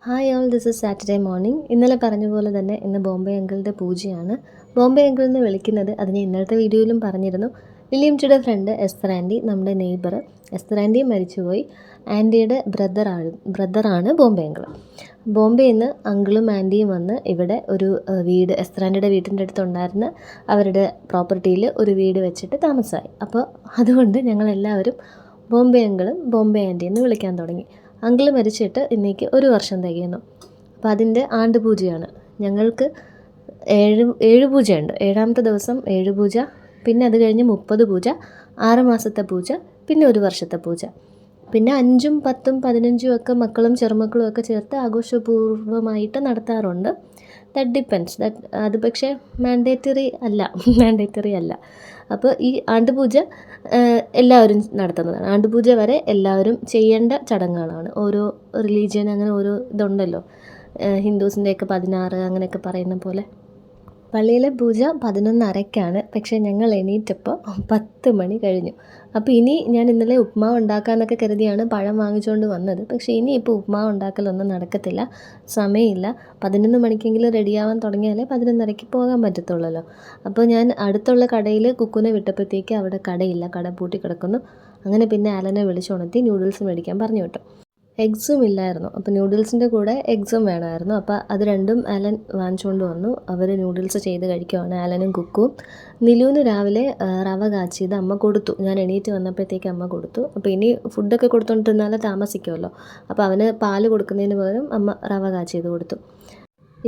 Hi all, this is Saturday morning. ഇന്നലെ പറഞ്ഞ പോലെ തന്നെ ഇന്ന് ബോംബെ അങ്കിളുടെ പൂജയാണ്. ബോംബെ അങ്കിൾ എന്ന് വിളിക്കുന്നത് അതിന് ഇന്നലത്തെ വീഡിയോയിലും പറഞ്ഞിരുന്നു. വില്യംജിയുടെ ഫ്രണ്ട് എസ്തർ ആൻറ്റി, നമ്മുടെ നെയ്ബർ. എസ്തർ ആൻറ്റിയും മരിച്ചുപോയി. ആൻറ്റിയുടെ ബ്രദറാണ് ബോംബെ അങ്കിൾ. ബോംബെയിൽ നിന്ന് അങ്കിളും ആൻറ്റിയും വന്ന് ഇവിടെ ഒരു വീട്, എസ്തർ ആൻറ്റിയുടെ വീട്ടിൻ്റെ അടുത്തുണ്ടായിരുന്ന അവരുടെ പ്രോപ്പർട്ടിയിൽ ഒരു വീട് വെച്ചിട്ട് താമസമായി. അപ്പോൾ അതുകൊണ്ട് ഞങ്ങളെല്ലാവരും ബോംബെ അങ്കിളും ബോംബെ ആൻറ്റി എന്ന് വിളിക്കാൻ തുടങ്ങി. അങ്കിൾ മരിച്ചിട്ട് ഇന്നേക്ക് 1 വർഷം തികയുന്നു. അപ്പോൾ അതിൻ്റെ ആണ്ടുപൂജയാണ്. ഞങ്ങൾക്ക് ഏഴ് പൂജയുണ്ട്. 7ാമത്തെ ദിവസം 7 പൂജ, പിന്നെ അത് കഴിഞ്ഞ് 30 പൂജ, 6 മാസത്തെ പൂജ, പിന്നെ 1 വർഷത്തെ പൂജ. പിന്നെ 5ഉം 10ഉം 15ഉം ഒക്കെ മക്കളും ചെറുമക്കളും ഒക്കെ ചേർത്ത് ആഘോഷപൂർവ്വമായിട്ട് നടത്താറുണ്ട്. That depends. അത് പക്ഷേ മാൻഡേറ്ററി അല്ല. അപ്പോൾ ഈ ആണ്ടുപൂജ എല്ലാവരും നടത്തുന്നതാണ്. ആണ്ടുപൂജ വരെ എല്ലാവരും ചെയ്യേണ്ട ചടങ്ങുകളാണ്. ഓരോ റിലീജിയൻ അങ്ങനെ ഓരോ ഇതുണ്ടല്ലോ. ഹിന്ദുസിൻ്റെയൊക്കെ 16 അങ്ങനെയൊക്കെ പറയുന്ന പോലെ. പള്ളിയിലെ പൂജ 11:30-ക്കാണ്. പക്ഷേ ഞങ്ങൾ എണീറ്റപ്പോൾ 10 മണി കഴിഞ്ഞു. അപ്പോൾ ഇനി ഞാൻ ഇന്നലെ ഉപ്മാവ് ഉണ്ടാക്കാമെന്നൊക്കെ കരുതിയാണ് പഴം വാങ്ങിച്ചുകൊണ്ട് വന്നത്. പക്ഷേ ഇനിയിപ്പോൾ ഉപ്മാവ് ഉണ്ടാക്കലൊന്നും നടക്കത്തില്ല, സമയമില്ല. 11 മണിക്കെങ്കിലും റെഡിയാവാൻ തുടങ്ങിയാലേ 11:30-ക്ക് പോകാൻ പറ്റത്തുള്ളല്ലോ. അപ്പോൾ ഞാൻ അടുത്തുള്ള കടയിൽ കുക്കുനെ വിട്ടപ്പോഴത്തേക്ക് അവിടെ കടയില്ല, കട പൂട്ടി കിടക്കുന്നു. അങ്ങനെ പിന്നെ ആലനെ വിളിച്ചുണർത്തി ന്യൂഡിൽസ് മേടിക്കാൻ പറഞ്ഞു വിട്ടു. എഗ്സും ഇല്ലായിരുന്നു. അപ്പോൾ ന്യൂഡിൽസിൻ്റെ കൂടെ എഗ്സും വേണമായിരുന്നു. അപ്പോൾ അത് രണ്ടും ആലൻ വാങ്ങിച്ചുകൊണ്ട് വന്നു. അവർ ന്യൂഡിൽസ് ചെയ്ത് കഴിക്കുവാണ്, ആലനും കുക്കും. നിലുവിന് രാവിലെ റവ കാച്ചിയത് അമ്മ കൊടുത്തു. ഞാൻ എണീറ്റ് വന്നപ്പോഴത്തേക്ക് അമ്മ കൊടുത്തു. അപ്പോൾ ഇനി ഫുഡൊക്കെ കൊടുത്തുകൊണ്ടിരുന്നാലേ താമസിക്കുമല്ലോ. അപ്പോൾ അവന് പാല് കൊടുക്കുന്നതിന് പകരം അമ്മ റവ കാച്ചിയത് കൊടുത്തു.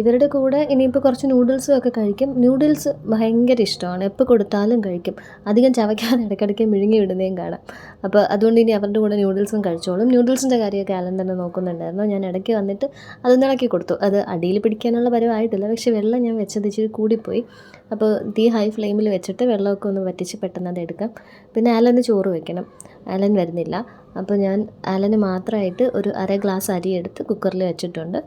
ഇവരുടെ കൂടെ ഇനിയിപ്പോൾ കുറച്ച് നൂഡിൽസും ഒക്കെ കഴിക്കും. നൂഡിൽസ് ഭയങ്കര ഇഷ്ടമാണ്, എപ്പോൾ കൊടുത്താലും കഴിക്കും. അധികം ചവയ്ക്കാതെ ഇടയ്ക്കിടയ്ക്ക് മിഴുങ്ങി വിടുന്നതും കാണാം. അപ്പോൾ അതുകൊണ്ട് ഇനി അവരുടെ കൂടെ നൂഡിൽസും കഴിച്ചോളും. നൂഡിൽസിൻ്റെ കാര്യമൊക്കെ ആലൻ തന്നെ നോക്കുന്നുണ്ടായിരുന്നു. ഞാൻ ഇടയ്ക്ക് വന്നിട്ട് അതൊന്ന് ഇളക്കി കൊടുത്തു. അത് അടിയിൽ പിടിക്കാനുള്ള പരുവായിട്ടില്ല, പക്ഷേ വെള്ളം ഞാൻ വെച്ചത് ഇച്ചിരി കൂടിപ്പോയി. അപ്പോൾ തീ ഹൈ ഫ്ലെയിമിൽ വെച്ചിട്ട് വെള്ളമൊക്കെ ഒന്ന് വറ്റിച്ച് പെട്ടെന്ന് അത് എടുക്കാം. പിന്നെ ആലന് ചോറ് വെക്കണം. ആലൻ വരുന്നില്ല. അപ്പോൾ ഞാൻ ആലന് മാത്രമായിട്ട് ഒരു അര ഗ്ലാസ് അരി എടുത്ത് കുക്കറിൽ വെച്ചിട്ടുണ്ട്.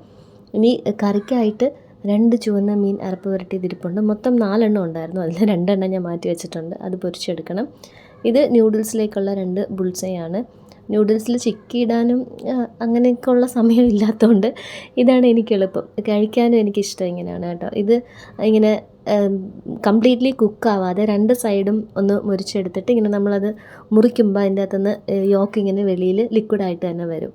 ഇനി കറിക്കായിട്ട് 2 ചുവന്ന മീൻ അരപ്പ് പുരട്ടിയതിരിപ്പുണ്ട്. മൊത്തം 4 എണ്ണം ഉണ്ടായിരുന്നു. അതിൽ 2 എണ്ണം ഞാൻ മാറ്റി വെച്ചിട്ടുണ്ട്, അത് പൊരിച്ചെടുക്കണം. ഇത് ന്യൂഡിൽസിലേക്കുള്ള 2 ബുൾസയാണ്. ന്യൂഡിൽസിൽ ചിക്കി ഇടാനും അങ്ങനെയൊക്കെയുള്ള സമയം ഇല്ലാത്തതുകൊണ്ട് ഇതാണ് എനിക്ക് എളുപ്പം. കഴിക്കാനും എനിക്കിഷ്ടം ഇങ്ങനെയാണ് കേട്ടോ. ഇത് ഇങ്ങനെ കംപ്ലീറ്റ്ലി കുക്കാവാതെ 2 സൈഡും ഒന്ന് മുരിച്ചെടുത്തിട്ട് ഇങ്ങനെ നമ്മളത് മുറിക്കുമ്പോൾ അതിൻ്റെ അകത്തുനിന്ന് യോക്ക് ഇങ്ങനെ വെളിയിൽ ലിക്വിഡായിട്ട് തന്നെ വരും.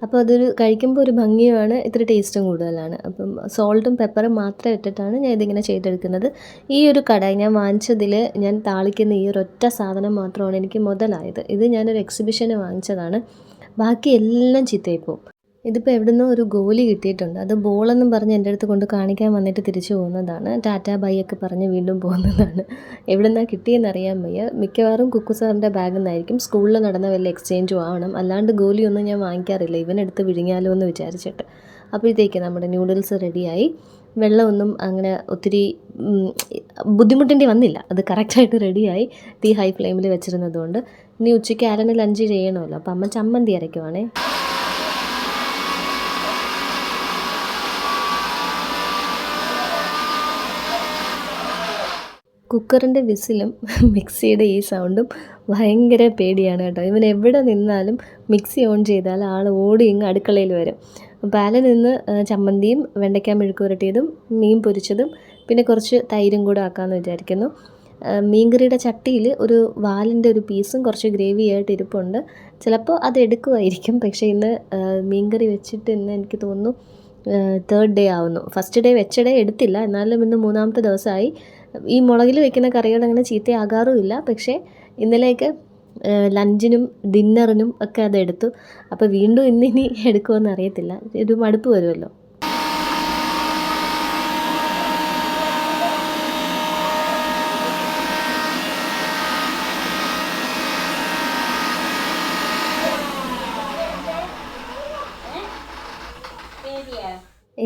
അപ്പോൾ അതൊരു കഴിക്കുമ്പോൾ ഒരു ഭംഗിയുമാണ്, ഇത്തിരി ടേസ്റ്റും കൂടുതലാണ്. അപ്പം സോൾട്ടും പെപ്പറും മാത്രം ഇട്ടിട്ടാണ് ഞാൻ ഇതിങ്ങനെ ചെയ്തെടുക്കുന്നത്. ഈ ഒരു കടായി ഞാൻ വാങ്ങിച്ചതിൽ ഞാൻ താളിക്കുന്ന ഈ ഒരൊറ്റ സാധനം മാത്രമാണ് എനിക്ക് മുതലായത്. ഇത് ഞാനൊരു എക്സിബിഷന് വാങ്ങിച്ചതാണ്. ബാക്കി എല്ലാം ചീത്തയായിപ്പോവും. ഇതിപ്പോൾ എവിടുന്നോ ഒരു ഗോലി കിട്ടിയിട്ടുണ്ട്. അത് ബോളെന്നും പറഞ്ഞ് എൻ്റെ അടുത്ത് കൊണ്ട് കാണിക്കാൻ വന്നിട്ട് തിരിച്ചു പോകുന്നതാണ്. ടാറ്റാ ബൈ ഒക്കെ പറഞ്ഞ് വീണ്ടും പോകുന്നതാണ്. എവിടുന്നാണ് കിട്ടിയെന്ന് അറിയാൻ വയ്യ. മിക്കവാറും കുക്കു സാറിൻ്റെ ബാഗിൽ നിന്നായിരിക്കും. സ്കൂളിൽ നടന്ന വല്ല എക്സ്ചേഞ്ചും ആവണം. അല്ലാണ്ട് ഗോലിയൊന്നും ഞാൻ വാങ്ങിക്കാറില്ല, ഇവനെടുത്ത് വിഴുങ്ങിയാലോ എന്ന് വിചാരിച്ചിട്ട്. അപ്പോഴത്തേക്ക് നമ്മുടെ ന്യൂഡിൽസ് റെഡിയായി. വെള്ളമൊന്നും അങ്ങനെ ഒത്തിരി ബുദ്ധിമുട്ടേണ്ടി വന്നില്ല, അത് കറക്റ്റായിട്ട് റെഡിയായി. തീ ഹൈ ഫ്ലെയിമിൽ വെച്ചിരുന്നതുകൊണ്ട്. ഇനി ഉച്ചയ്ക്ക് ആലന് ലഞ്ച് ചെയ്യണമല്ലോ. അപ്പോൾ അമ്മ ചമ്മന്തി അരയ്ക്കുവാണേ. കുക്കറിൻ്റെ വിസിലും മിക്സിയുടെ ഈ സൗണ്ടും ഭയങ്കര പേടിയാണ് കേട്ടോ. ഇവൻ എവിടെ നിന്നാലും മിക്സി ഓൺ ചെയ്താൽ ആൾ ഓടി ഇങ്ങ് അടുക്കളയിൽ വരും. പാലിൽ നിന്ന് ചമ്മന്തിയും വെണ്ടയ്ക്ക മെഴുക്ക് പുരട്ടിയതും മീൻ പൊരിച്ചതും പിന്നെ കുറച്ച് തൈരും കൂടെ ആക്കാമെന്ന് വിചാരിക്കുന്നു. മീൻകറിയുടെ ചട്ടിയിൽ ഒരു വാലിൻ്റെ ഒരു പീസും കുറച്ച് ഗ്രേവി ആയിട്ട് ഇരിപ്പുണ്ട്. ചിലപ്പോൾ അത് എടുക്കുമായിരിക്കും. പക്ഷേ ഇന്ന് മീൻകറി വെച്ചിട്ട് ഇന്ന് എനിക്ക് തോന്നുന്നു 3rd ഡേ ആവുന്നു. ഫസ്റ്റ് ഡേ വെച്ച ഡേ എടുത്തില്ല, എന്നാലും ഇന്ന് 3ാമത്തെ ദിവസമായി. ഈ മുളകിൽ വെക്കുന്ന കറികൾ അങ്ങനെ ചീത്തയാകാറുമില്ല. പക്ഷേ ഇന്നലെയൊക്കെ ലഞ്ചിനും ഡിന്നറിനും ഒക്കെ അതെടുത്തു. അപ്പോൾ വീണ്ടും ഇന്നിനി എടുക്കുമെന്ന് അറിയത്തില്ല, ഒരു മടുപ്പ് വരുമല്ലോ.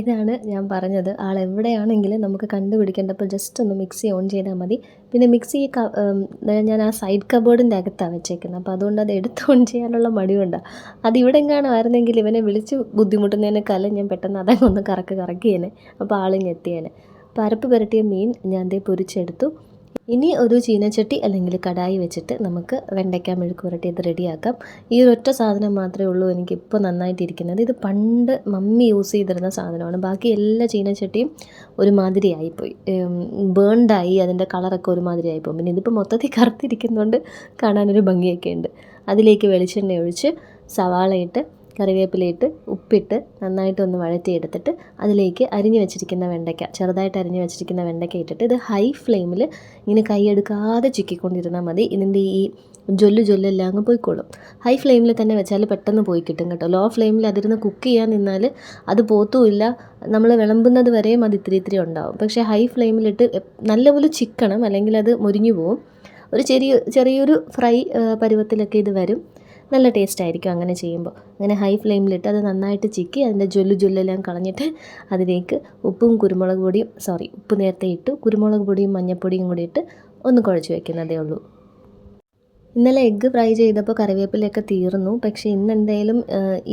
ഇതാണ് ഞാൻ പറഞ്ഞത്, ആളെവിടെയാണെങ്കിലും നമുക്ക് കണ്ടുപിടിക്കേണ്ടപ്പോൾ ജസ്റ്റ് ഒന്ന് മിക്സി ഓൺ ചെയ്താൽ മതി. പിന്നെ മിക്സി ഞാൻ ആ സൈഡ് കബോർഡിൻ്റെ അകത്താണ് വെച്ചേക്കുന്നത്. അപ്പോൾ അതുകൊണ്ട് അത് എടുത്ത് ഓൺ ചെയ്യാനുള്ള മടിയുണ്ടാണ്. അതിവിടെ എങ്ങാനുമായിരുന്നെങ്കിൽ ഇവനെ വിളിച്ച് ബുദ്ധിമുട്ടുന്നതിനേക്കാളും ഞാൻ പെട്ടെന്ന് അതങ്ങ് ഒന്ന് കറക്കിയേനെ. അപ്പോൾ ആളിങ്ങ് എത്തിയേനെ. അപ്പോൾ അരപ്പ് പുരട്ടിയ മീൻ ഞാൻ ദേ പൊരിച്ചെടുത്തു. ഇനി ഒരു ചീനച്ചട്ടി അല്ലെങ്കിൽ കടായി വെച്ചിട്ട് നമുക്ക് വെണ്ടയ്ക്ക മെഴുക്ക് പുരട്ടിയത് റെഡിയാക്കാം. ഈ ഒരൊറ്റ സാധനം മാത്രമേ ഉള്ളൂ എനിക്കിപ്പോൾ നന്നായിട്ടിരിക്കുന്നത്. ഇത് പണ്ട് മമ്മി യൂസ് ചെയ്തിരുന്ന സാധനമാണ്. ബാക്കി എല്ലാ ചീനച്ചട്ടിയും ഒരുമാതിരി ആയിപ്പോയി, ബേൺഡായി, അതിൻ്റെ കളറൊക്കെ ഒരുമാതിരി ആയിപ്പോയി. പിന്നെ ഇതിപ്പോൾ മൊത്തത്തിൽ കറുത്തിരിക്കുന്നതുകൊണ്ട് കാണാനൊരു ഭംഗിയൊക്കെ ഉണ്ട്. അതിലേക്ക് വെളിച്ചെണ്ണ ഒഴിച്ച് സവാളയിട്ട് കറിവേപ്പിലയിട്ട് ഉപ്പിട്ട് നന്നായിട്ടൊന്ന് വഴറ്റിയെടുത്തിട്ട് അതിലേക്ക് അരിഞ്ഞു വെച്ചിരിക്കുന്ന വെണ്ടയ്ക്ക, ചെറുതായിട്ട് അരിഞ്ഞു വെച്ചിരിക്കുന്ന വെണ്ടയ്ക്ക ഇട്ടിട്ട് ഇത് ഹൈ ഫ്ലെയിമിൽ ഇങ്ങനെ കൈയെടുക്കാതെ ചിക്കിക്കൊണ്ടിരുന്നാൽ മതി. ഇതിൻ്റെ ഈ ജൊല്ലെല്ലാം അങ്ങ് പോയിക്കോളും. ഹൈ ഫ്ലെയിമിൽ തന്നെ വെച്ചാൽ പെട്ടെന്ന് പോയി കിട്ടും കേട്ടോ. ലോ ഫ്ലെയിമിൽ അതിരുന്ന് കുക്ക് ചെയ്യാൻ നിന്നാൽ അത് പോത്തുമില്ല, നമ്മൾ വിളമ്പുന്നത് വരെയും അത് ഇത്തിരി ഉണ്ടാവും. പക്ഷേ ഹൈ ഫ്ലെയിമിലിട്ട് നല്ലപോലെ ചിക്കണം, അല്ലെങ്കിൽ അത് മുരിഞ്ഞു പോവും. ഒരു ചെറിയൊരു ഫ്രൈ പരുവത്തിലൊക്കെ ഇത് വരും. നല്ല ടേസ്റ്റ് ആയിരിക്കും അങ്ങനെ ചെയ്യുമ്പോൾ. അങ്ങനെ ഹൈ ഫ്ലെയിമിലിട്ട് അത് നന്നായിട്ട് ചിക്കി അതിൻ്റെ ജൊല്ലെല്ലാം കളഞ്ഞിട്ട് അതിലേക്ക് ഉപ്പ് നേരത്തെ ഇട്ടു, കുരുമുളക് പൊടിയും മഞ്ഞൾപ്പൊടിയും കൂടി ഇട്ട് ഒന്ന് കുഴച്ച് വയ്ക്കുന്നതേ ഉള്ളൂ. ഇന്നലെ എഗ്ഗ് ഫ്രൈ ചെയ്തപ്പോൾ കറിവേപ്പിലയൊക്കെ തീർന്നു. പക്ഷേ ഇന്നെന്തായാലും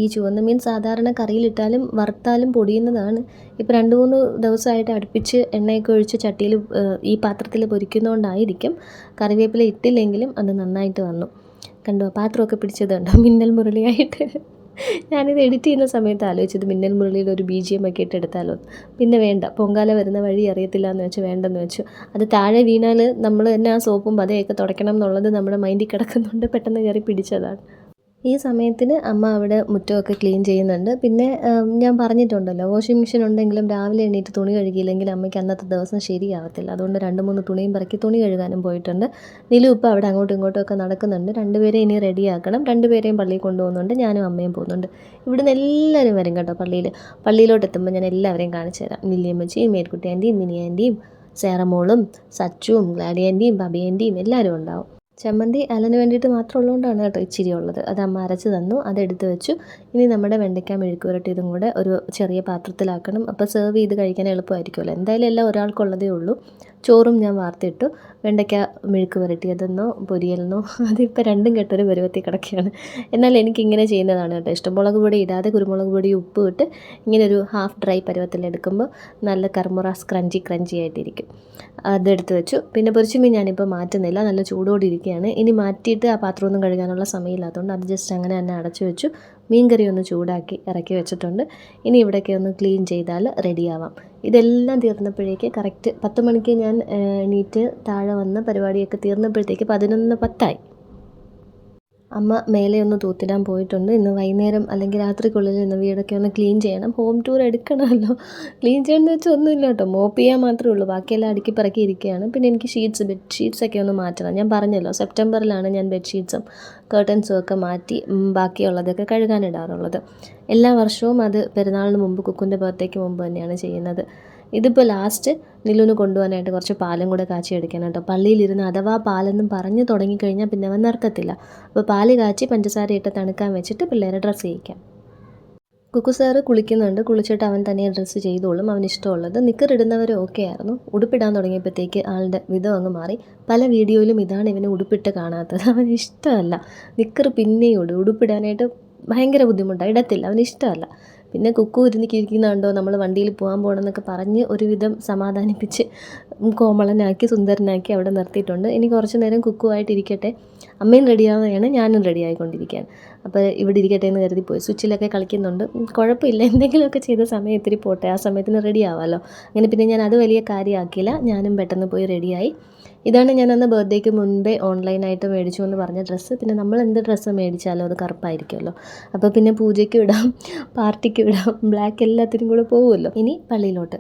ഈ ചുവന്ന മീൻ സാധാരണ കറിയിലിട്ടാലും വറുത്താലും പൊടിയുന്നതാണ്. ഇപ്പോൾ 2-3 ദിവസമായിട്ട് അടുപ്പിച്ച് എണ്ണയൊക്കെ ഒഴിച്ച് ചട്ടിയിൽ ഈ പാത്രത്തിൽ പൊരിക്കുന്നതുകൊണ്ടായിരിക്കും കറിവേപ്പില ഇട്ടില്ലെങ്കിലും അത് നന്നായിട്ട് വന്നു. കണ്ടോ, പാത്രമൊക്കെ പിടിച്ചത് കണ്ടോ, മിന്നൽ മുരളിയായിട്ട്. ഞാനിത് എഡിറ്റ് ചെയ്യുന്ന സമയത്ത് ആലോചിച്ചത് മിന്നൽ മുരളിയിൽ ഒരു BGM ഒക്കെ ഇട്ട് എടുത്താലോ. പിന്നെ വേണ്ട, പൊങ്കാല വരുന്ന വഴി അറിയത്തില്ല എന്ന് വെച്ച് വേണ്ടെന്ന് വെച്ചു. അത് താഴെ വീണാൽ നമ്മൾ തന്നെ ആ സോപ്പും പതയൊക്കെ തുടയ്ക്കണം എന്നുള്ളത് നമ്മുടെ മൈൻഡിൽ കിടക്കുന്നുണ്ട്. പെട്ടെന്ന് കയറി പിടിച്ചതാണ്. ഈ സമയത്തിന് അമ്മ അവിടെ മുറ്റമൊക്കെ ക്ലീൻ ചെയ്യുന്നുണ്ട്. പിന്നെ ഞാൻ പറഞ്ഞിട്ടുണ്ടല്ലോ, വാഷിംഗ് മെഷീൻ ഉണ്ടെങ്കിലും രാവിലെ എണീറ്റ് തുണി കഴുകിയില്ലെങ്കിൽ അമ്മയ്ക്ക് അന്നത്തെ ദിവസം ശരിയാവത്തില്ല. അതുകൊണ്ട് 2-3 തുണിയും പറക്കി തുണി കഴുകാനും പോയിട്ടുണ്ട്. നിലു ഇപ്പോൾ അവിടെ അങ്ങോട്ടും ഇങ്ങോട്ടും ഒക്കെ നടക്കുന്നുണ്ട്. 2 പേരെ ഇനി റെഡിയാക്കണം. 2 പേരെയും പള്ളിയിൽ കൊണ്ടുപോകുന്നുണ്ട്. ഞാനും അമ്മയും പോകുന്നുണ്ട്. ഇവിടുന്ന് എല്ലാവരും വരും കേട്ടോ പള്ളിയിലോട്ട് എത്തുമ്പോൾ ഞാൻ എല്ലാവരെയും കാണിച്ചു തരാം. ലില്ലിയമ്മച്ചിയും മേൽക്കുട്ടി ആൻറ്റിയും മിനി ആൻറ്റിയും സേറമോളും സച്ചുവും ഗ്ലാഡി ആൻറ്റിയും ബബി ആൻറ്റിയും എല്ലാവരും ഉണ്ടാവും. ചമ്മന്തി അലന് വേണ്ടിയിട്ട് മാത്രം ഉള്ളതുകൊണ്ടാണ് കേട്ടോ ഇച്ചിരി ഉള്ളത്. അത് അമ്മ അരച്ച് തന്നു, അതെടുത്ത് വെച്ചു. ഇനി നമ്മുടെ വെണ്ടയ്ക്ക മെഴുക്ക് പുരട്ടിയതും കൂടെ ഒരു ചെറിയ പാത്രത്തിലാക്കണം. അപ്പോൾ സെർവ് ചെയ്ത് കഴിക്കാൻ എളുപ്പമായിരിക്കുമല്ലോ. എന്തായാലും എല്ലാം ഒരാൾക്കുള്ളതേ ഉള്ളൂ. ചോറും ഞാൻ വാർത്തിട്ടു. വെണ്ടയ്ക്ക മെഴുക്ക് പുരട്ടിയതെന്നോ പൊരിയലെന്നോ അതിപ്പോൾ രണ്ടും കെട്ടൊരു പരുവത്തിൽ കിടക്കുകയാണ്. എന്നാൽ എനിക്കിങ്ങനെ ചെയ്യുന്നതാണ് കേട്ടോ ഇഷ്ടം. മുളക് പൊടി ഇടാതെ കുരുമുളക് പൊടി ഉപ്പ് ഇട്ട് ഇങ്ങനെ ഒരു ഹാഫ് ഡ്രൈ പരുവത്തിലെടുക്കുമ്പോൾ നല്ല കർമുറാസ് ക്രഞ്ചി ആയിട്ടിരിക്കും. അതെടുത്ത് വെച്ചു. പിന്നെ പൊരിച്ചുമീൻ ഞാനിപ്പോൾ മാറ്റുന്നില്ല, നല്ല ചൂടോടെ ഇരിക്കുകയാണ്. ഇനി മാറ്റിയിട്ട് ആ പാത്രമൊന്നും കഴുകാനുള്ള സമയമില്ലാത്തതുകൊണ്ട് അത് ജസ്റ്റ് അങ്ങനെ തന്നെ അടച്ചു വെച്ചു. മീൻകറി ഒന്ന് ചൂടാക്കി ഇറക്കി വെച്ചിട്ടുണ്ട്. ഇനി ഇവിടെയൊക്കെ ഒന്ന് ക്ലീൻ ചെയ്താൽ റെഡിയാവാം. ഇതെല്ലാം തീർന്നപ്പോഴേക്ക് കറക്റ്റ് 10 മണിക്ക് ഞാൻ എണീറ്റ് താഴെ വന്ന പരിപാടിയൊക്കെ തീർന്നപ്പോഴത്തേക്ക് 11:10 അമ്മ മേലെ ഒന്ന് തൂത്തിടാൻ പോയിട്ടുണ്ട്. ഇന്ന് വൈകുന്നേരം അല്ലെങ്കിൽ രാത്രിക്കുള്ളിൽ ഇന്ന് വീടൊക്കെ ഒന്ന് ക്ലീൻ ചെയ്യണം. Home tour എടുക്കണമല്ലോ. ക്ലീൻ ചെയ്യണമെന്ന് വെച്ചാൽ ഒന്നുമില്ല കേട്ടോ, മോപ്പ് ചെയ്യാൻ മാത്രമേ ഉള്ളൂ. ബാക്കിയെല്ലാം അടുക്കി പറക്കി ഇരിക്കുകയാണ്. പിന്നെ എനിക്ക് ബെഡ്ഷീറ്റ്സൊക്കെ ഒന്ന് മാറ്റണം. ഞാൻ പറഞ്ഞല്ലോ, സെപ്റ്റംബറിലാണ് ഞാൻ ബെഡ്ഷീറ്റ്സും കർട്ടൻസും ഒക്കെ മാറ്റി ബാക്കിയുള്ളതൊക്കെ കഴുകാനിടാറുള്ളത്. എല്ലാ വർഷവും അത് പെരുന്നാളിന് മുമ്പ്, കുക്കുൻ്റെ ബർത്ത്ഡേക്ക് മുമ്പ് തന്നെയാണ് ചെയ്യുന്നത്. ഇതിപ്പോൾ ലാസ്റ്റ് നിലുവിന് കൊണ്ടുപോകാനായിട്ട് കുറച്ച് പാലും കൂടെ കാച്ചി എടുക്കണം കേട്ടോ. പള്ളിയിലിരുന്ന് അഥവാ പാലെന്നും പറഞ്ഞ് തുടങ്ങിക്കഴിഞ്ഞാൽ പിന്നെ അവൻ നിർത്തത്തില്ല. അപ്പോൾ പാല് കാച്ചി പഞ്ചസാര ഇട്ട് തണുക്കാൻ വെച്ചിട്ട് പിള്ളേരെ ഡ്രസ്സ് ചെയ്യിക്കാം. കുക്കു സാറ് കുളിക്കുന്നുണ്ട്. കുളിച്ചിട്ട് അവൻ തന്നെ ഡ്രസ്സ് ചെയ്തോളും, അവന് ഇഷ്ടമുള്ളത്. നിക്കറിടുന്നവർ ഓക്കെ ആയിരുന്നു. ഉടുപ്പിടാൻ തുടങ്ങിയപ്പോഴത്തേക്ക് ആളുടെ വിധം അങ്ങ് മാറി. പല വീഡിയോയിലും ഇതാണ് ഇവന് ഉടുപ്പിട്ട് കാണാത്തത്. അവന് ഇഷ്ടമല്ല നിക്കർ. പിന്നെയും ഉടുപ്പിടാനായിട്ട് ഭയങ്കര ബുദ്ധിമുട്ടാണ്, ഇടത്തില്ല, അവന് ഇഷ്ടമല്ല. പിന്നെ കുക്കു ഇരുന്നിരിക്കുന്നുണ്ടോ, നമ്മൾ വണ്ടിയിൽ പോകാൻ പോകണമെന്നൊക്കെ പറഞ്ഞ് ഒരുവിധം സമാധാനിപ്പിച്ച് കോമളനാക്കി സുന്ദരനാക്കി അവിടെ നിർത്തിയിട്ടുണ്ട്. ഇനി കുറച്ച് നേരം കുക്കുവായിട്ടിരിക്കട്ടെ. അമ്മയും റെഡിയാവുകയാണ്, ഞാനും റെഡിയായിക്കൊണ്ടിരിക്കുകയാണ്. അപ്പോൾ ഇവിടെ ഇരിക്കട്ടെ എന്ന് കരുതി പോയി. സ്വിച്ചിലൊക്കെ കളിക്കുന്നുണ്ട്. കുഴപ്പമില്ല, എന്തെങ്കിലുമൊക്കെ ചെയ്ത സമയം ഇത്തിരി പോട്ടെ, ആ സമയത്തിന് റെഡി ആവാമല്ലോ. അങ്ങനെ പിന്നെ ഞാൻ അത് വലിയ കാര്യമാക്കിയില്ല. ഞാനും പെട്ടെന്ന് പോയി റെഡിയായി. ഇതാണ് ഞാൻ അന്ന് ബർത്ത്ഡേക്ക് മുൻപേ ഓൺലൈനായിട്ട് മേടിച്ചു എന്ന് പറഞ്ഞ ഡ്രസ്സ്. പിന്നെ നമ്മൾ എന്ത് ഡ്രസ്സ് മേടിച്ചാലും അത് കറുപ്പായിരിക്കുമല്ലോ. അപ്പോൾ പിന്നെ പൂജയ്ക്ക് ഇടാം, പാർട്ടിക്ക് ഇടാം, ബ്ലാക്ക് എല്ലാത്തിനും കൂടെ പോകുമല്ലോ. ഇനി പള്ളിയിലോട്ട്.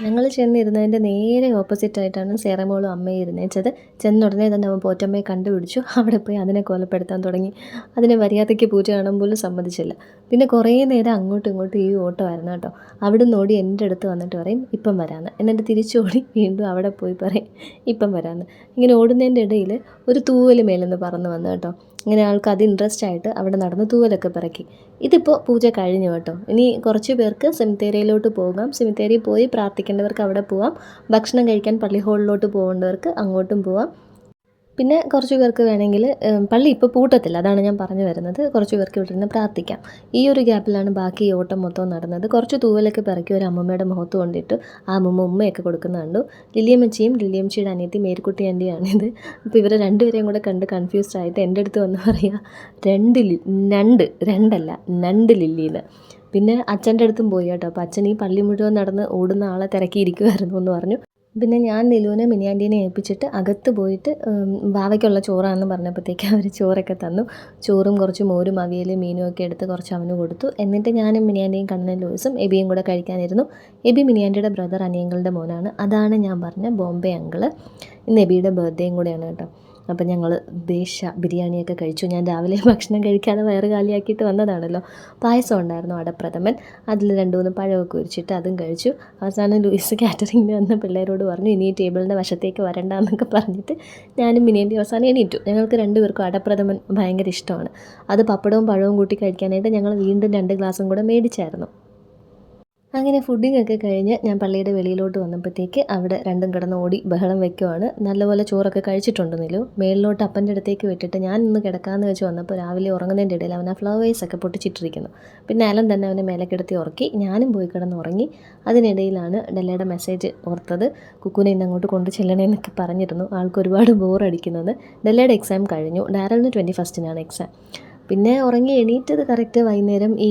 ഞങ്ങൾ ചെന്നിരുന്നതിൻ്റെ നേരെ ഓപ്പോസിറ്റായിട്ടാണ് സേറമോളും അമ്മയും ഇരുന്നേച്ചത്. ചെന്നുടനെ തന്നെ അവൻ പോറ്റമ്മയെ കണ്ടുപിടിച്ചു. അവിടെ പോയി അതിനെ കൊലപ്പെടുത്താൻ തുടങ്ങി. അതിനെ മര്യാദയ്ക്ക് പൂജ കാണാൻ പോലും സമ്മതിച്ചില്ല. പിന്നെ കുറേ നേരം അങ്ങോട്ടും ഇങ്ങോട്ടും ഈ ഓട്ടമായിരുന്നു കേട്ടോ. അവിടെ നിന്ന് ഓടി എൻ്റെ അടുത്ത് വന്നിട്ട് പറയും ഇപ്പം വരാമെന്ന്. എന്നിട്ട് തിരിച്ചോടി വീണ്ടും അവിടെ പോയി പറയും ഇപ്പം വരാമെന്ന്. ഇങ്ങനെ ഓടുന്നതിൻ്റെ ഇടയിൽ ഒരു തൂവൽ മേലെന്ന് പറന്ന് വന്നു കേട്ടോ. ഇങ്ങനെ ആൾക്ക് അത് ഇൻട്രസ്റ്റ് ആയിട്ട് അവിടെ നടന്ന് തൂവലൊക്കെ പിറക്കി. ഇതിപ്പോൾ പൂജ കഴിഞ്ഞു കേട്ടോ. ഇനി കുറച്ച് പേർക്ക് സെമിത്തേരിയിലോട്ട് പോകാം. സെമിത്തേരിയിൽ പോയി പ്രാർത്ഥിക്കേണ്ടവർക്ക് അവിടെ പോവാം. ഭക്ഷണം കഴിക്കാൻ പള്ളി ഹാളിലോട്ട് പോകേണ്ടവർക്ക് അങ്ങോട്ടും പോവാം. പിന്നെ കുറച്ച് പേർക്ക് വേണമെങ്കിൽ പള്ളി ഇപ്പോൾ പൂട്ടത്തില്ല, അതാണ് ഞാൻ പറഞ്ഞു വരുന്നത്. കുറച്ച് പേർക്ക് ഇവിടെ നിന്ന് പ്രാർത്ഥിക്കാം. ഈ ഒരു ഗ്യാപ്പിലാണ് ബാക്കി ഈ ഓട്ടം മൊത്തം നടന്നത്. കുറച്ച് തൂവലൊക്കെ പിറക്കി ഒരു അമ്മമ്മയുടെ മുഖത്ത് കൊണ്ടിട്ട് ആ അമ്മമ്മ ഉമ്മയൊക്കെ കൊടുക്കുന്ന കണ്ടു. ലില്ലിയമ്മച്ചിയും ലില്ലിയമ്മച്ചിയുടെ അനിയത്തി മേരിക്കുട്ടി ആൻറ്റിയാണിത്. അപ്പോൾ ഇവരെ രണ്ടുപേരെയും കൂടെ കണ്ട് കൺഫ്യൂസ്ഡ് ആയിട്ട് എൻ്റെ അടുത്ത് വന്ന് പറയുക രണ്ട് ലില്ലിന്ന്. പിന്നെ അച്ഛൻ്റെ അടുത്തും പോയി കേട്ടോ. അപ്പോൾ അച്ഛൻ ഈ പള്ളി മുഴുവൻ നടന്ന് ഓടുന്ന ആളെ തിരക്കിയിരിക്കുമായിരുന്നു എന്ന് പറഞ്ഞു. പിന്നെ ഞാൻ നിലുവിനെ മിനിയാൻറ്റീനെ ഏൽപ്പിച്ചിട്ട് അകത്ത് പോയിട്ട് വാവയ്ക്കുള്ള ചോറാണെന്ന് പറഞ്ഞപ്പോഴത്തേക്ക് അവർ ചോറൊക്കെ തന്നു. ചോറും കുറച്ച് മോരും അവിയലും മീനും ഒക്കെ എടുത്ത് കുറച്ച് അവന് കൊടുത്തു. എന്നിട്ട് ഞാനും മിനിയാൻറ്റയും കണ്ണനും ലൂയിസും എബിയും കൂടെ കഴിക്കാനിരുന്നു. എബി മിനിയാൻറ്റയുടെ ബ്രദർ അനിയങ്ങളുടെ മോനാണ്. അതാണ് ഞാൻ പറഞ്ഞ ബോംബെ അങ്കിള്. ഇന്ന് എബിയുടെ ബർത്ത്ഡേയും കൂടെയാണ് കേട്ടോ. അപ്പം ഞങ്ങൾ ബിരിയാണിയൊക്കെ കഴിച്ചു. ഞാൻ രാവിലെ ഭക്ഷണം കഴിക്കാതെ വയറ് കാലിയാക്കിയിട്ട് വന്നതാണല്ലോ. പായസം ഉണ്ടായിരുന്നു, അടപ്രഥമൻ. അതിൽ 2-3 പഴമൊക്കെ ഉരിച്ചിട്ട് അതും കഴിച്ചു. അവസാനം ലൂയിസ് കാറ്ററിങ്ങിന് വന്ന പിള്ളേരോട് പറഞ്ഞു ഇനി ടേബിളിൻ്റെ വശത്തേക്ക് വരണ്ട എന്നൊക്കെ പറഞ്ഞിട്ട് ഞാനും മിനിയേൻ്റെ അവസാനം എണീറ്റു. ഞങ്ങൾക്ക് 2 പേർക്കും അടപ്രഥമൻ ഭയങ്കര ഇഷ്ടമാണ്. അത് പപ്പടവും പഴവും കൂട്ടി കഴിക്കാനായിട്ട് ഞങ്ങൾ വീണ്ടും 2 ഗ്ലാസും കൂടെ മേടിച്ചായിരുന്നു. അങ്ങനെ ഫുഡിങ് ഒക്കെ കഴിഞ്ഞ് ഞാൻ പള്ളിയുടെ വെളിയിലോട്ട് വന്നപ്പോഴത്തേക്ക് അവിടെ രണ്ടും കിടന്ന് ഓടി ബഹളം വെക്കുവാണ്. നല്ലപോലെ ചോറൊക്കെ കഴിച്ചിട്ടുണ്ടെന്നില്ലോ. മേളിലോട്ട് അപ്പൻ്റെ അടുത്തേക്ക് വിട്ടിട്ട് ഞാൻ ഇന്ന് കിടക്കാമെന്ന് വെച്ച് വന്നപ്പോൾ രാവിലെ ഉറങ്ങുന്നതിൻ്റെ ഇടയിൽ അവൻ ആ ഫ്ലവേഴ്സൊക്കെ പൊട്ടിച്ചിട്ടിരിക്കുന്നു. പിന്നെ അലൻ തന്നെ അവനെ മേലെ കിടത്തി ഉറക്കി. ഞാനും പോയി കിടന്ന് ഉറങ്ങി. അതിനിടയിലാണ് ഡെല്ലയുടെ മെസ്സേജ് ഓർത്തത്. കുക്കുനെ ഇന്ന് അങ്ങോട്ട് കൊണ്ട് ചെല്ലണേന്നൊക്കെ പറഞ്ഞിരുന്നു. ആൾക്ക് ഒരുപാട് ബോറടിക്കുന്നത്. ഡെല്ലയുടെ എക്സാം കഴിഞ്ഞു. ഡാരലിന് 21st എക്സാം. പിന്നെ ഉറങ്ങി എണീറ്റത് കറക്റ്റ് വൈകുന്നേരം ഈ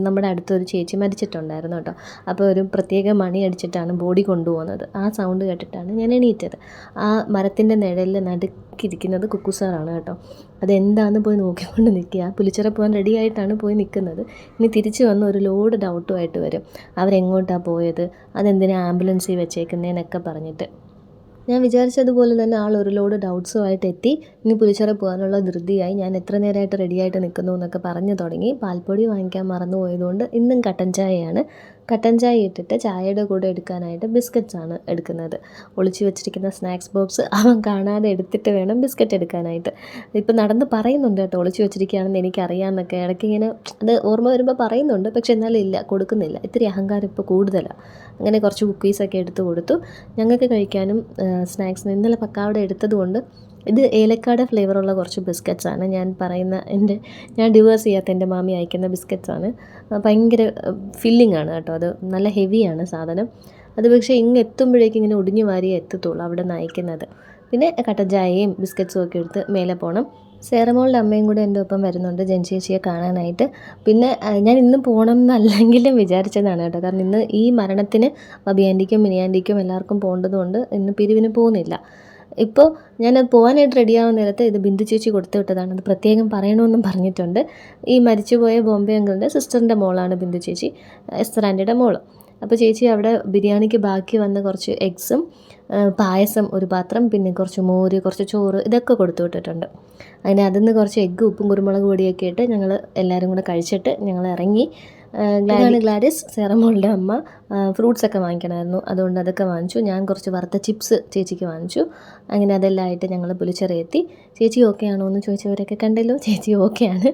നമ്മുടെ അടുത്തൊരു ചേച്ചി മരിച്ചിട്ടുണ്ടായിരുന്നു കേട്ടോ. അപ്പോൾ ഒരു പ്രത്യേക മണി അടിച്ചിട്ടാണ് ബോഡി കൊണ്ടുപോകുന്നത്. ആ സൗണ്ട് കേട്ടിട്ടാണ് ഞാൻ എണീറ്റത്. ആ മരത്തിൻ്റെ നിഴലിൽ നടുക്കിരിക്കുന്നത് കുക്കു സാറാണ് കേട്ടോ. അതെന്താണെന്ന് പോയി നോക്കിക്കൊണ്ട് നിൽക്കുക. പുലിച്ചിറ പോകാൻ റെഡി ആയിട്ടാണ് പോയി നിൽക്കുന്നത്. ഇനി തിരിച്ച് വന്ന് ഒരു ലോഡ് ഡൗട്ടുമായിട്ട് വരും. അവരെങ്ങോട്ടാണ് പോയത്, അതെന്തിനാണ് ആംബുലൻസിൽ വെച്ചേക്കുന്നതെന്നൊക്കെ പറഞ്ഞിട്ട്. ഞാൻ വിചാരിച്ചതുപോലെ തന്നെ ആൾ ഒരു ലോഡ് ഡൗട്ട്സുമായിട്ട് എത്തി. ഇനി പുലിച്ചിറ പോകാനുള്ള ധൃതിയായി. ഞാൻ എത്ര നേരമായിട്ട് റെഡിയായിട്ട് നിൽക്കുന്നു എന്നൊക്കെ പറഞ്ഞു തുടങ്ങി. പാൽപ്പൊടി വാങ്ങിക്കാൻ മറന്നു പോയതുകൊണ്ട് ഇന്നും കട്ടൻ ചായയാണ്. കട്ടൻ ചായ ഇട്ടിട്ട് ചായയുടെ കൂടെ എടുക്കാനായിട്ട് ബിസ്ക്കറ്റ്സാണ് എടുക്കുന്നത്. ഒളിച്ചു വെച്ചിരിക്കുന്ന സ്നാക്സ് ബോക്സ് അവൻ കാണാതെ എടുത്തിട്ട് വേണം ബിസ്ക്കറ്റ് എടുക്കാനായിട്ട്. ഇപ്പം നടന്ന് പറയുന്നുണ്ട് കേട്ടോ, ഒളിച്ചു വെച്ചിരിക്കുകയാണെന്ന് എനിക്കറിയാമെന്നൊക്കെ. ഇടയ്ക്ക് ഇങ്ങനെ അത് ഓർമ്മ വരുമ്പോൾ പറയുന്നുണ്ട്. പക്ഷെ എന്നാലും ഇല്ല, കൊടുക്കുന്നില്ല. ഇത്തിരി അഹങ്കാരം ഇപ്പോൾ കൂടുതലാണ്. അങ്ങനെ കുറച്ച് കുക്കീസൊക്കെ എടുത്ത് കൊടുത്തു. ഞങ്ങൾക്ക് കഴിക്കാനും സ്നാക്സിന് ഇന്നലെ പക്കാവട എടുത്തതുകൊണ്ട് ഇത് ഏലക്കാട് ഫ്ലേവറുള്ള കുറച്ച് ബിസ്ക്കറ്റ്സാണ്. ഞാൻ ഡിവേഴ്സ് ചെയ്യാത്ത എൻ്റെ മാമി അയക്കുന്ന ബിസ്ക്കറ്റ്സാണ്. ഭയങ്കര ഫില്ലിംഗ് ആണ് കേട്ടോ. അത് നല്ല ഹെവിയാണ് സാധനം. അത് പക്ഷേ ഇങ്ങ് എത്തുമ്പോഴേക്കും ഇങ്ങനെ ഒടിഞ്ഞു വാരിയേ എത്തത്തുള്ളൂ അവിടെ നിന്ന് അയക്കുന്നത്. പിന്നെ കട്ടൻ ചായയും ബിസ്ക്കറ്റ്സും ഒക്കെ എടുത്ത് മേലെ പോകണം. സേറമോളുടെ അമ്മയും കൂടെ എൻ്റെ ഒപ്പം വരുന്നുണ്ട് ജൻചേച്ചിയെ കാണാനായിട്ട്. പിന്നെ ഞാൻ ഇന്ന് പോകണം എന്നല്ലെങ്കിലും വിചാരിച്ചതാണ് കേട്ടോ. കാരണം ഇന്ന് ഈ മരണത്തിന് ബബി ആൻറ്റിക്കും മിനി ആൻറ്റിക്കും എല്ലാവർക്കും പോകേണ്ടതുകൊണ്ട് ഇന്ന് പിരിവിന് പോകുന്നില്ല. ഇപ്പോൾ ഞാനത് പോകാനായിട്ട് റെഡിയാവുന്ന നേരത്തെ ഇത് ബിന്ദു ചേച്ചി കൊടുത്തു വിട്ടതാണ്. അത് പ്രത്യേകം പറയണമെന്നും പറഞ്ഞിട്ടുണ്ട്. ഈ മരിച്ചുപോയ ബോംബെ അങ്കിളിൻ്റെ സിസ്റ്ററിൻ്റെ മോളാണ് ബിന്ദു ചേച്ചി, എസ്തർ ആൻറ്റിയുടെ മോള്. അപ്പോൾ ചേച്ചി അവിടെ ബിരിയാണിക്ക് ബാക്കി വന്ന കുറച്ച് എഗ്സും പായസം ഒരു പാത്രം, പിന്നെ കുറച്ച് മോര്, കുറച്ച് ചോറ്, ഇതൊക്കെ കൊടുത്തു വിട്ടിട്ടുണ്ട്. അതിന് അതിൽ നിന്ന് കുറച്ച് എഗ്ഗ് ഉപ്പും കുരുമുളക് പൊടിയൊക്കെ ഇട്ട് ഞങ്ങൾ എല്ലാവരും കൂടെ കഴിച്ചിട്ട് ഞങ്ങൾ ഇറങ്ങി. ഗ്ലാഡിസ് സേറമോളുടെ അമ്മ ഫ്രൂട്ട്സൊക്കെ വാങ്ങിക്കണമായിരുന്നു, അതുകൊണ്ട് അതൊക്കെ വാങ്ങിച്ചു. ഞാൻ കുറച്ച് വറുത്ത ചിപ്സ് ചേച്ചിക്ക് വാങ്ങിച്ചു. അങ്ങനെ അതെല്ലാം ആയിട്ട് ഞങ്ങൾ പുലിച്ചിറ എത്തി. ചേച്ചി ഓക്കെ ആണോ എന്ന് ചോദിച്ചവരൊക്കെ കണ്ടല്ലോ. ചേച്ചി ഓക്കെയാണ്,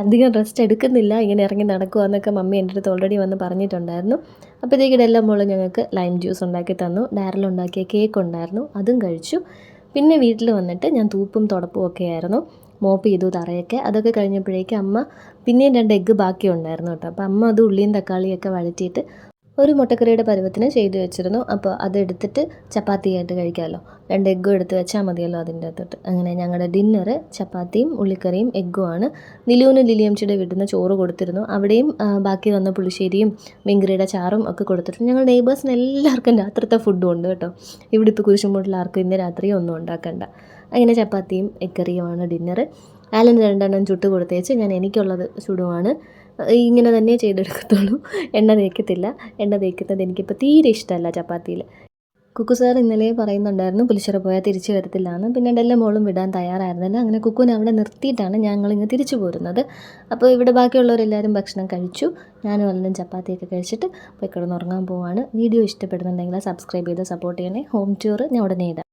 അധികം റെസ്റ്റ് എടുക്കുന്നില്ല, ഇങ്ങനെ ഇറങ്ങി നടക്കുക എന്നൊക്കെ മമ്മി എൻ്റെ അടുത്ത് ഓൾറെഡി വന്ന് പറഞ്ഞിട്ടുണ്ടായിരുന്നു. അപ്പോഴത്തേക്കും എല്ലാം മോള് ഞങ്ങൾക്ക് ലൈം ജ്യൂസ് ഉണ്ടാക്കി തന്നു. ഡാരലുണ്ടാക്കിയ കേക്ക് ഉണ്ടായിരുന്നു, അതും കഴിച്ചു. പിന്നെ വീട്ടിൽ വന്നിട്ട് ഞാൻ തൂപ്പും തുടപ്പും ഒക്കെ ആയിരുന്നു, മോപ്പ് ചെയ്തു തറയൊക്കെ. അതൊക്കെ കഴിഞ്ഞപ്പോഴേക്കും അമ്മ പിന്നെയും 2 എഗ്ഗ് ബാക്കി ഉണ്ടായിരുന്നു കേട്ടോ. അപ്പോൾ അമ്മ അത് ഉള്ളിയും തക്കാളിയൊക്കെ വഴറ്റിയിട്ട് ഒരു മുട്ടക്കറിയുടെ പരുവത്തിന് ചെയ്തു വെച്ചിരുന്നു. അപ്പോൾ അതെടുത്തിട്ട് ചപ്പാത്തിയായിട്ട് കഴിക്കാമല്ലോ. 2 എഗ്ഗും എടുത്ത് വെച്ചാൽ മതിയല്ലോ അതിൻ്റെ അകത്തോട്ട്. അങ്ങനെ ഞങ്ങളുടെ ഡിന്നറ് ചപ്പാത്തിയും ഉള്ളിക്കറിയും എഗ്ഗുമാണ്. നിലുവിന് ലിലിയംച്ചിയുടെ വീട്ടിൽ നിന്ന് ചോറ് കൊടുത്തിരുന്നു. അവിടെയും ബാക്കി വന്ന പുളിശ്ശേരിയും മീൻകറിയുടെ ചാറും ഒക്കെ കൊടുത്തിട്ടുണ്ട്. ഞങ്ങൾ നെയ്ബേഴ്സിന് എല്ലാവർക്കും രാത്രിത്തെ ഫുഡും ഉണ്ട് കേട്ടോ. ഇവിടെ ഇപ്പോൾ കുരിശുമൂട്ടിൽ ആർക്കും ഇന്ന് രാത്രി ഒന്നും ഉണ്ടാക്കണ്ട. അങ്ങനെ ചപ്പാത്തിയും എഗ് കറിയുമാണ് ഡിന്നറ്. ആലന് 2 എണ്ണം ചുട്ട് കൊടുത്തേച്ച് ഞാൻ എനിക്കുള്ളത് ചുടുവാണ്. ഇങ്ങനെ തന്നെ ചെയ്തെടുക്കത്തുള്ളൂ, എണ്ണ തേക്കത്തില്ല. എണ്ണ തേക്കുന്നത് എനിക്കിപ്പോൾ തീരെ ഇഷ്ടമല്ല ചപ്പാത്തിയിൽ. കുക്കു സാർ ഇന്നലെ പറയുന്നുണ്ടായിരുന്നു പുലിച്ചിറ പോയാൽ തിരിച്ചു വരത്തില്ല എന്ന്. പിന്നെ ഡെല്ല മോളും വിടാൻ തയ്യാറായിരുന്നില്ല. അങ്ങനെ കുക്കുവിനെ അവിടെ നിർത്തിയിട്ടാണ് ഞങ്ങളിങ്ങ് തിരിച്ചു പോരുന്നത്. അപ്പോൾ ഇവിടെ ബാക്കിയുള്ളവരെല്ലാവരും ഭക്ഷണം കഴിച്ചു. ഞാനും എല്ലാം ചപ്പാത്തിയൊക്കെ കഴിച്ചിട്ട് പോയി കിടന്നുറങ്ങാൻ പോവാണ്. വീഡിയോ ഇഷ്ടപ്പെടുന്നുണ്ടെങ്കിൽ സബ്സ്ക്രൈബ് ചെയ്ത് സപ്പോർട്ട് ചെയ്യണേ. ഹോം ടൂർ ഞാൻ ഉടനെ ഇടാം.